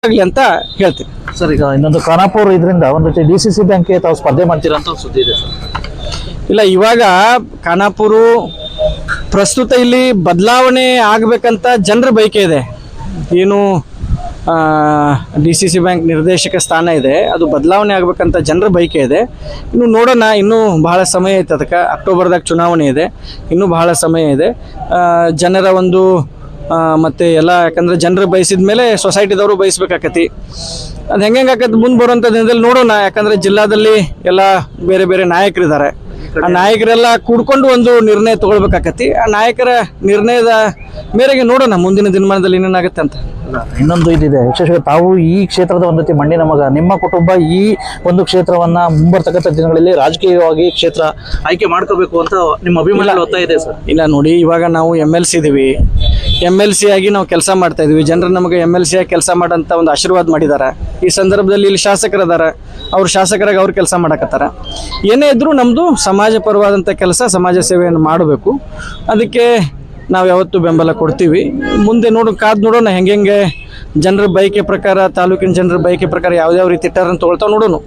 ಆಗಲಿ ಅಂತ ಹೇಳ್ತೀನಿ. ಸರ್, ಈಗ ಇನ್ನೊಂದು ಖಾನಾಪುರ ಇದರಿಂದ ಒಂದು ರೀತಿ DCC ಬ್ಯಾಂಕ್ಗೆ ತಾವು ಸ್ಪರ್ಧೆ ಮಾಡ್ತೀರಾ ಅಂತ ಸುದ್ದಿ ಇದೆ ಸರ್. ಇಲ್ಲ, ಇವಾಗ ಖಾನಾಪುರ ಪ್ರಸ್ತುತ ಇಲ್ಲಿ ಬದಲಾವಣೆ ಆಗಬೇಕಂತ ಜನರ ಬಯಕೆ ಇದೆ. ಏನು DCC ಬ್ಯಾಂಕ್ ನಿರ್ದೇಶಕ ಸ್ಥಾನ ಇದೆ, ಅದು ಬದಲಾವಣೆ ಆಗಬೇಕಂತ ಜನರ ಬಯಕೆ ಇದೆ. ಇನ್ನು ನೋಡೋಣ, ಇನ್ನೂ ಬಹಳ ಸಮಯ ಐತೆ. ಅದಕ್ಕೆ ಅಕ್ಟೋಬರ್ದಾಗ ಚುನಾವಣೆ ಇದೆ, ಇನ್ನೂ ಬಹಳ ಸಮಯ ಇದೆ. ಜನರ ಒಂದು ಮತ್ತು ಎಲ್ಲ, ಯಾಕಂದರೆ ಜನರು ಬಯಸಿದ ಮೇಲೆ ಸೊಸೈಟಿದವರು ಬಯಸ್ಬೇಕಾಕತಿ. ಅದು ಹೆಂಗೆ ಆಕತಿ ಮುಂದೆ ಬರುವಂಥ ದಿನದಲ್ಲಿ ನೋಡೋಣ. ಯಾಕಂದರೆ ಜಿಲ್ಲಾದಲ್ಲಿ ಎಲ್ಲ ಬೇರೆ ಬೇರೆ ನಾಯಕರಿದ್ದಾರೆ. ಆ ನಾಯಕರೆಲ್ಲ ಕೂಡ್ಕೊಂಡು ಒಂದು ನಿರ್ಣಯ ತೊಗೊಳ್ಬೇಕಾಕತಿ. ಆ ನಾಯಕರ ನಿರ್ಣಯದ ಮೇರೆಗೆ ನೋಡೋಣ ಮುಂದಿನ ದಿನಮಾನದಲ್ಲಿ ಏನೇನಾಗುತ್ತೆ ಅಂತ. ಇನ್ನೊಂದು ಇದಿದೆ, ವಿಶೇಷವಾಗಿ ತಾವು ಈ ಕ್ಷೇತ್ರದ ಒಂದು ರೀತಿ ಮಣ್ಣಿನ ಮಗ, ನಿಮ್ಮ ಕುಟುಂಬ ಈ ಒಂದು ಕ್ಷೇತ್ರವನ್ನ ಮುಂಬರ್ತಕ್ಕಂಥ ದಿನಗಳಲ್ಲಿ ರಾಜಕೀಯವಾಗಿ ಕ್ಷೇತ್ರ ಆಯ್ಕೆ ಮಾಡ್ಕೋಬೇಕು ಅಂತ ನಿಮ್ಮ ಅಭಿಮಾನ ಒತ್ತಾಯ ಇದೆ ಸರ್. ಇಲ್ಲ ನೋಡಿ, ಇವಾಗ ನಾವು MLC ಇದೀವಿ. MLC ಆಗಿ ನಾವು ಕೆಲಸ ಮಾಡ್ತಾ ಇದೀವಿ. ಜನರು ನಮಗೆ MLC ಆಗಿ ಕೆಲಸ ಮಾಡೋಂಥ ಒಂದು ಆಶೀರ್ವಾದ ಮಾಡಿದ್ದಾರೆ. ಈ ಸಂದರ್ಭದಲ್ಲಿ ಇಲ್ಲಿ ಶಾಸಕರದಾರ, ಅವ್ರು ಶಾಸಕರಾಗಿ ಅವ್ರು ಕೆಲಸ ಮಾಡಕತ್ತಾರ. ಏನೇ ಇದ್ರೂ ನಮ್ಮದು ಸಮಾಜ ಪರವಾದಂಥ ಕೆಲಸ, ಸಮಾಜ ಸೇವೆಯನ್ನು ಮಾಡಬೇಕು. ಅದಕ್ಕೆ ನಾವು ಯಾವತ್ತೂ ಬೆಂಬಲ ಕೊಡ್ತೀವಿ. ಮುಂದೆ ಕಾದು ನೋಡೋಣ ಹೆಂಗೆ ಜನರ ಬಯಕೆ ಪ್ರಕಾರ, ತಾಲೂಕಿನ ಜನರ ಬಯಕೆ ಪ್ರಕಾರ ಯಾವ್ಯಾವ ರೀತಿ ಟರ್ನ್ ತೊಗೊಳ್ತಾವೆ ನೋಡೋಣ.